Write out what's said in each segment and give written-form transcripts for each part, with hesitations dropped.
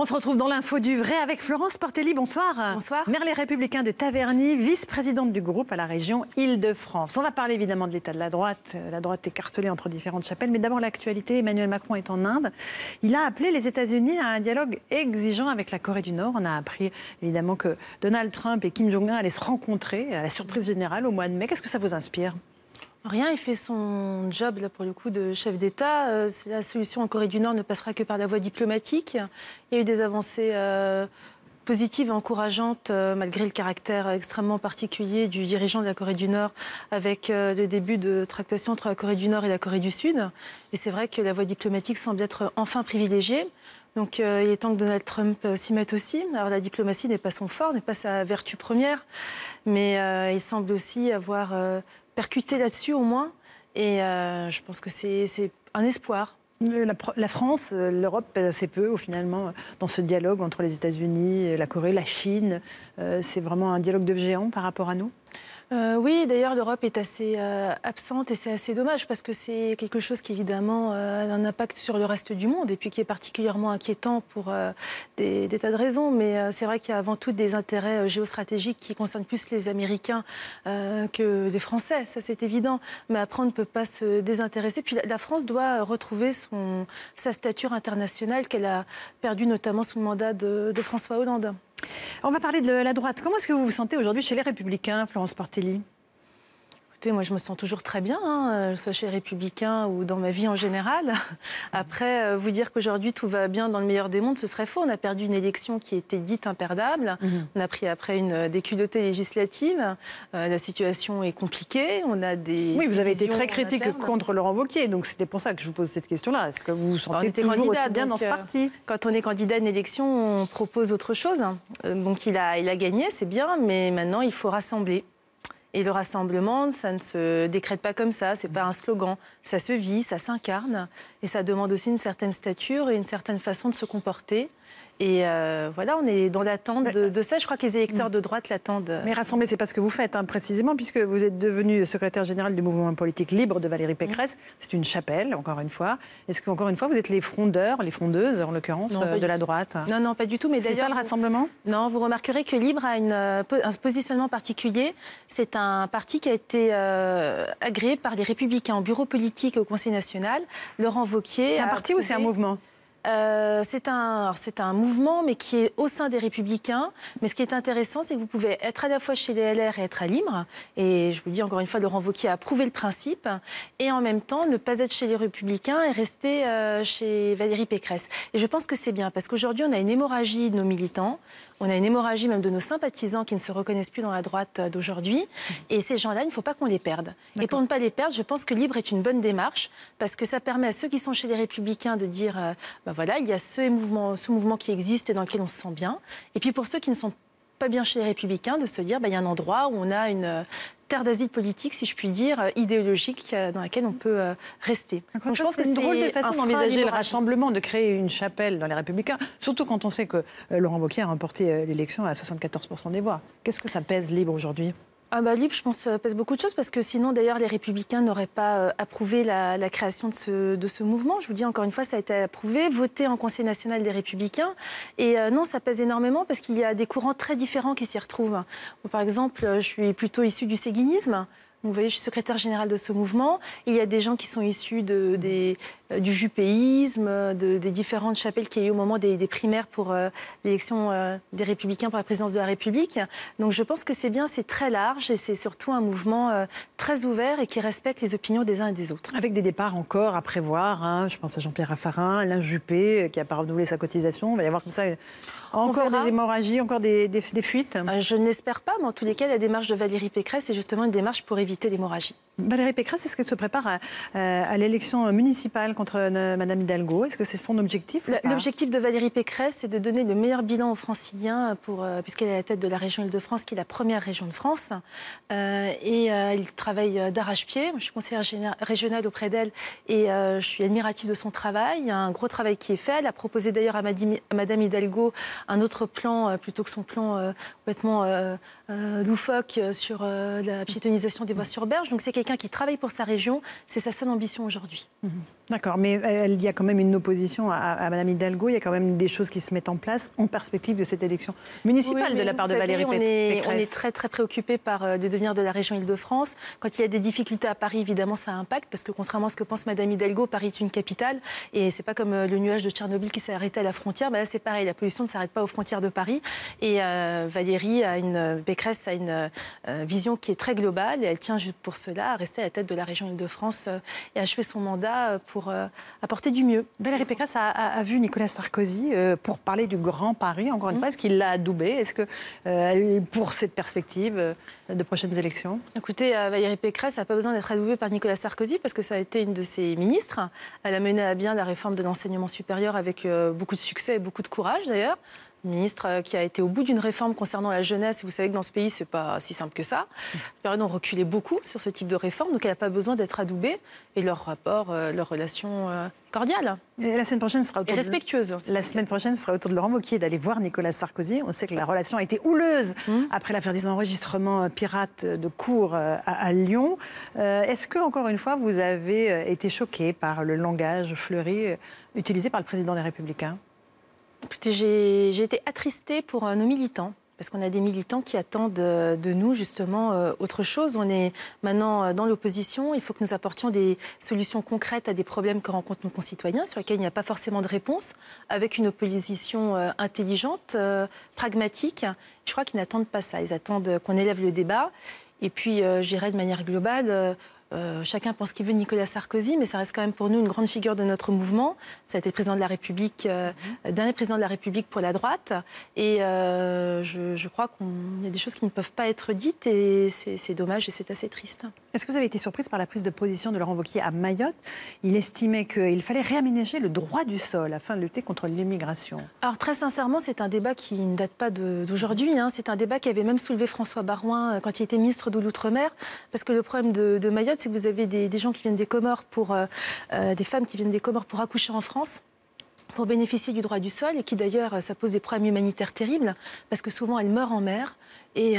On se retrouve dans l'info du vrai avec Florence Portelli. Bonsoir. Bonsoir. Maire Les Républicains de Taverny, vice-présidente du groupe à la région Île-de-France. On va parler évidemment de l'état de la droite. La droite écartelée entre différentes chapelles. Mais d'abord l'actualité. Emmanuel Macron est en Inde. Il a appelé les États-Unis à un dialogue exigeant avec la Corée du Nord. On a appris évidemment que Donald Trump et Kim Jong-un allaient se rencontrer à la surprise générale au mois de mai. Qu'est-ce que ça vous inspire ? Rien, il fait son job, là, pour le coup, de chef d'État. La solution en Corée du Nord ne passera que par la voie diplomatique. Il y a eu des avancées positives et encourageantes, malgré le caractère extrêmement particulier du dirigeant de la Corée du Nord, avec le début de tractations entre la Corée du Nord et la Corée du Sud. Et c'est vrai que la voie diplomatique semble être enfin privilégiée. Donc il est temps que Donald Trump s'y mette aussi. Alors la diplomatie n'est pas son fort, n'est pas sa vertu première, mais il semble aussi avoir percuté là-dessus au moins. Et je pense que c'est un espoir. La France, l'Europe pèse assez peu finalement dans ce dialogue entre les États-Unis, la Corée, la Chine. C'est vraiment un dialogue de géants par rapport à nous ? Oui, d'ailleurs, l'Europe est assez absente et c'est assez dommage parce que c'est quelque chose qui, évidemment, a un impact sur le reste du monde et puis qui est particulièrement inquiétant pour des tas de raisons. Mais c'est vrai qu'il y a avant tout des intérêts géostratégiques qui concernent plus les Américains que les Français, ça c'est évident. Mais après, on ne peut pas se désintéresser. Puis la France doit retrouver sa stature internationale qu'elle a perdue notamment sous le mandat de François Hollande. On va parler de la droite. Comment est-ce que vous vous sentez aujourd'hui chez les Républicains, Florence Portelli ? Écoutez, moi je me sens toujours très bien, soit chez les Républicains ou dans ma vie en général. Après, vous dire qu'aujourd'hui tout va bien dans le meilleur des mondes, ce serait faux. On a perdu une élection qui était dite imperdable. On a pris après une déculottée législative. La situation est compliquée. On a des oui, vous avez été très critique contre Laurent Wauquiez, donc c'était pour ça que je vous pose cette question-là. Est-ce que vous vous sentez toujours aussi bien dans ce parti ? Quand on est candidat à une élection, on propose autre chose. Donc il a gagné, c'est bien, mais maintenant il faut rassembler. Et le rassemblement, ça ne se décrète pas comme ça, c'est pas un slogan. Ça se vit, ça s'incarne, et ça demande aussi une certaine stature et une certaine façon de se comporter. Et voilà, on est dans l'attente de ça. Je crois que les électeurs de droite l'attendent. Mais rassembler, c'est pas ce que vous faites, précisément, puisque vous êtes devenu secrétaire général du mouvement politique libre de Valérie Pécresse. C'est une chapelle, encore une fois. Est-ce qu'encore une fois, vous êtes les frondeurs, les frondeuses, en l'occurrence, de la droite ? Non, pas du tout. Mais c'est ça le rassemblement ? Non, vous remarquerez que Libre a un positionnement particulier. C'est un parti qui a été agréé par les Républicains en bureau politique au Conseil national. Laurent Wauquiez. C'est un parti ou c'est un mouvement ? C'est un mouvement, mais qui est au sein des Républicains. Mais ce qui est intéressant, c'est que vous pouvez être à la fois chez les LR et être à Libre. Et je vous dis encore une fois, Laurent Wauquiez a approuvé le principe. Et en même temps, ne pas être chez les Républicains et rester chez Valérie Pécresse. Et je pense que c'est bien, parce qu'aujourd'hui, on a une hémorragie de nos militants. On a une hémorragie même de nos sympathisants qui ne se reconnaissent plus dans la droite d'aujourd'hui. Et ces gens-là, il ne faut pas qu'on les perde. Et pour ne pas les perdre, je pense que Libre est une bonne démarche, parce que ça permet à ceux qui sont chez les Républicains de dire voilà, il y a ce mouvement qui existe et dans lequel on se sent bien. Et puis pour ceux qui ne sont pas bien chez les Républicains, de se dire il y a un endroit où on a une terre d'asile politique, si je puis dire, idéologique, dans laquelle on peut rester. Donc, je pense que c'est une drôle de façon d'envisager le rassemblement, de créer une chapelle dans les Républicains, surtout quand on sait que Laurent Wauquiez a remporté l'élection à 74% des voix. Qu'est-ce que ça pèse Libre aujourd'hui ? Libre, je pense, pèse beaucoup de choses, parce que sinon, d'ailleurs, les Républicains n'auraient pas approuvé la création de ce mouvement. Je vous dis, encore une fois, ça a été approuvé, voté en Conseil national des Républicains. Et non, ça pèse énormément, parce qu'il y a des courants très différents qui s'y retrouvent. Par exemple, je suis plutôt issue du séguinisme. Vous voyez, je suis secrétaire générale de ce mouvement. Il y a des gens qui sont issus du juppéisme, des différentes chapelles qu'il y a eu au moment des primaires pour l'élection des Républicains pour la présidence de la République. Donc je pense que c'est bien, c'est très large et c'est surtout un mouvement très ouvert et qui respecte les opinions des uns et des autres. Avec des départs encore à prévoir, je pense à Jean-Pierre Raffarin, Alain Juppé qui n'a pas renouvelé sa cotisation. Il va y avoir comme ça encore des hémorragies, encore des fuites. Je n'espère pas, mais en tous les cas, la démarche de Valérie Pécresse est justement une démarche pour éviter l'hémorragie. Valérie Pécresse, est-ce qu'elle se prépare à l'élection municipale contre Madame Hidalgo ? Est-ce que c'est son objectif ? L'objectif de Valérie Pécresse, c'est de donner le meilleur bilan aux Franciliens, puisqu'elle est à la tête de la région Île-de-France, qui est la première région de France. Elle travaille d'arrache-pied. Je suis conseillère régionale auprès d'elle et je suis admirative de son travail. Il y a un gros travail qui est fait. Elle a proposé d'ailleurs à Madame Hidalgo un autre plan, plutôt que son plan complètement loufoque sur la piétonisation des voies sur berge. Donc c'est quelqu'un quelqu'un qui travaille pour sa région. C'est sa seule ambition aujourd'hui. D'accord, mais il y a quand même une opposition à Mme Hidalgo. Il y a quand même des choses qui se mettent en place en perspective de cette élection municipale de la part de Valérie Pécresse. On est très très préoccupé par le devenir de la région Île-de-France. Quand il y a des difficultés à Paris, évidemment, ça impacte parce que contrairement à ce que pense Mme Hidalgo, Paris est une capitale et c'est pas comme le nuage de Tchernobyl qui s'est arrêté à la frontière. Là, c'est pareil, la pollution ne s'arrête pas aux frontières de Paris. Et Valérie Pécresse a une vision qui est très globale et elle tient pour cela à rester à la tête de la région Île-de-France et achever son mandat pour apporter du mieux. Valérie Pécresse a vu Nicolas Sarkozy pour parler du Grand Paris, encore une fois. Est-ce qu'il l'a adoubé? Est-ce que pour cette perspective de prochaines élections? Écoutez, Valérie Pécresse n'a pas besoin d'être adoubée par Nicolas Sarkozy parce que ça a été une de ses ministres. Elle a mené à bien la réforme de l'enseignement supérieur avec beaucoup de succès et beaucoup de courage d'ailleurs. Ministre qui a été au bout d'une réforme concernant la jeunesse. Vous savez que dans ce pays, c'est pas si simple que ça. Les périodes ont reculé beaucoup sur ce type de réforme, donc elle n'a pas besoin d'être adoubée. Et leur rapport, leur relation cordiale. Et la semaine prochaine sera autour respectueuse. La semaine prochaine sera autour de Laurent Wauquiez d'aller voir Nicolas Sarkozy. On sait que la relation a été houleuse après l'affaire des enregistrements pirates de cours à Lyon. Est-ce que, encore une fois, vous avez été choqué par le langage fleuri utilisé par le président des Républicains? Écoutez, j'ai été attristée pour nos militants, parce qu'on a des militants qui attendent de nous justement autre chose. On est maintenant dans l'opposition, il faut que nous apportions des solutions concrètes à des problèmes que rencontrent nos concitoyens, sur lesquels il n'y a pas forcément de réponse, avec une opposition intelligente, pragmatique. Je crois qu'ils n'attendent pas ça, ils attendent qu'on élève le débat. Et puis, je dirais de manière globale... chacun pense qu'il veut Nicolas Sarkozy, mais ça reste quand même pour nous une grande figure de notre mouvement. Ça a été le président de la République, dernier président de la République pour la droite. Et je crois qu'il y a des choses qui ne peuvent pas être dites et c'est dommage et c'est assez triste. Est-ce que vous avez été surprise par la prise de position de Laurent Wauquiez à Mayotte? Il estimait qu'il fallait réaménager le droit du sol afin de lutter contre l'immigration. Alors très sincèrement, c'est un débat qui ne date pas d'aujourd'hui. C'est un débat qui avait même soulevé François Baroin quand il était ministre de l'Outre-mer. Parce que le problème de Mayotte, c'est que vous avez des gens qui viennent des Comores des femmes qui viennent des Comores pour accoucher en France, pour bénéficier du droit du sol, et qui d'ailleurs, ça pose des problèmes humanitaires terribles, parce que souvent elles meurent en mer, et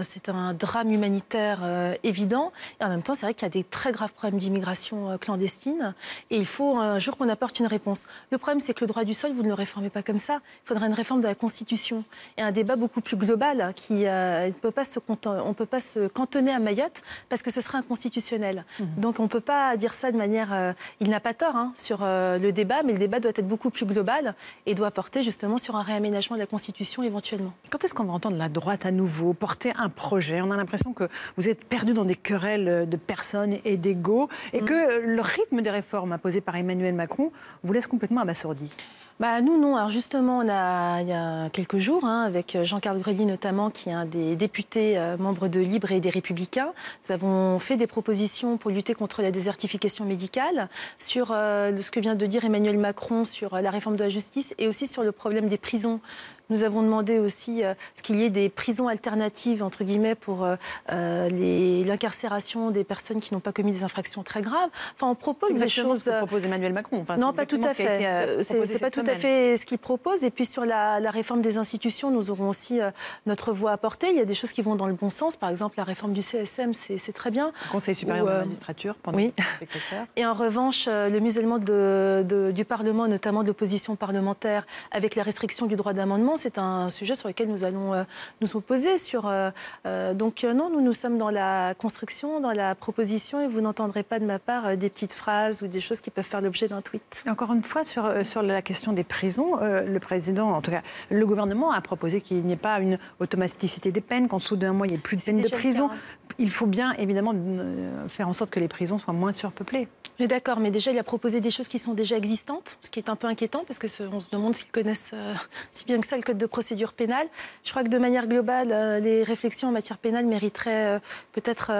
c'est un drame humanitaire évident. Et en même temps, c'est vrai qu'il y a des très graves problèmes d'immigration clandestine, et il faut un jour qu'on apporte une réponse. Le problème, c'est que le droit du sol, vous ne le réformez pas comme ça. Il faudra une réforme de la Constitution, et un débat beaucoup plus global, qui on ne peut pas se cantonner à Mayotte, parce que ce serait inconstitutionnel. Donc on ne peut pas dire ça de manière... il n'a pas tort sur le débat, mais le débat doit être beaucoup plus global, et doit porter justement sur un réaménagement de la Constitution éventuellement. Quand est-ce qu'on va entendre la droite à nouveau porter un projet? On a l'impression que vous êtes perdu dans des querelles de personnes et d'égos, et que le rythme des réformes imposées par Emmanuel Macron vous laisse complètement abasourdi. Nous, non. Alors justement, il y a quelques jours, avec Jean-Carl Grely notamment, qui est un des députés membres de Libre et des Républicains, nous avons fait des propositions pour lutter contre la désertification médicale, sur ce que vient de dire Emmanuel Macron sur la réforme de la justice et aussi sur le problème des prisons. Nous avons demandé aussi qu'il y ait des prisons alternatives, entre guillemets, pour l'incarcération des personnes qui n'ont pas commis des infractions très graves. Enfin, on propose des choses... ce que propose Emmanuel Macron. Non, pas tout à fait. C'est pas tout à fait ce qu'il propose. Et puis sur la réforme des institutions, nous aurons aussi notre voix à porter. Il y a des choses qui vont dans le bon sens. Par exemple, la réforme du CSM, c'est très bien. Le Conseil supérieur de la magistrature, pendant oui. Et en revanche, le musellement du Parlement, notamment de l'opposition parlementaire, avec la restriction du droit d'amendement, c'est un sujet sur lequel nous allons nous opposer. Donc non, nous sommes dans la construction, dans la proposition, et vous n'entendrez pas de ma part des petites phrases ou des choses qui peuvent faire l'objet d'un tweet. Et encore une fois, sur la question des prisons, le président, en tout cas le gouvernement, a proposé qu'il n'y ait pas une automaticité des peines, qu'en dessous d'un mois, il n'y ait plus de peine de prison. Il faut bien, évidemment, faire en sorte que les prisons soient moins surpeuplées. Mais d'accord, mais déjà, il a proposé des choses qui sont déjà existantes, ce qui est un peu inquiétant, parce qu'on se demande s'ils connaissent si bien que ça le code de procédure pénale. Je crois que de manière globale, les réflexions en matière pénale mériteraient peut-être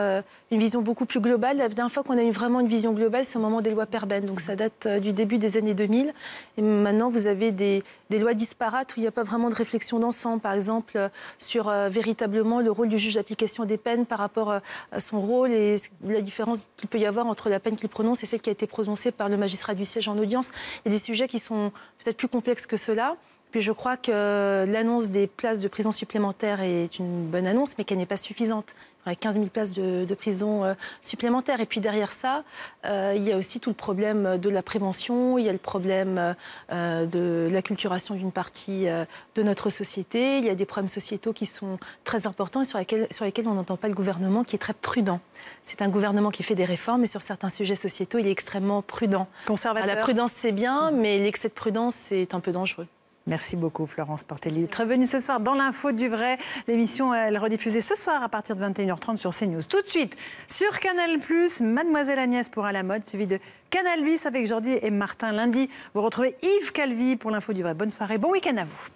une vision beaucoup plus globale. La dernière fois qu'on a eu vraiment une vision globale, c'est au moment des lois Perben, donc ça date du début des années 2000. Et maintenant, vous avez des lois disparates où il n'y a pas vraiment de réflexion d'ensemble, par exemple, sur véritablement le rôle du juge d'application des peines par rapport à son rôle et la différence qu'il peut y avoir entre la peine qu'il prononce et celle qui a été prononcée par le magistrat du siège en audience. Il y a des sujets qui sont peut-être plus complexes que cela. Puis je crois que l'annonce des places de prison supplémentaires est une bonne annonce, mais qu'elle n'est pas suffisante. Il avec 15 000 places de prison supplémentaires. Et puis derrière ça, il y a aussi tout le problème de la prévention, il y a le problème de l'acculturation d'une partie de notre société, il y a des problèmes sociétaux qui sont très importants et sur lesquels on n'entend pas le gouvernement qui est très prudent. C'est un gouvernement qui fait des réformes, mais sur certains sujets sociétaux, il est extrêmement prudent. Conservateur. La prudence, c'est bien, mais l'excès de prudence, c'est un peu dangereux. Merci beaucoup Florence Portelli. Très venue ce soir dans l'Info du Vrai. L'émission, elle est rediffusée ce soir à partir de 21h30 sur CNews. Tout de suite, sur Canal+, Mademoiselle Agnès pour À la mode, suivi de Canal Bis avec Jordi et Martin. Lundi, vous retrouvez Yves Calvi pour l'Info du Vrai. Bonne soirée, bon week-end à vous.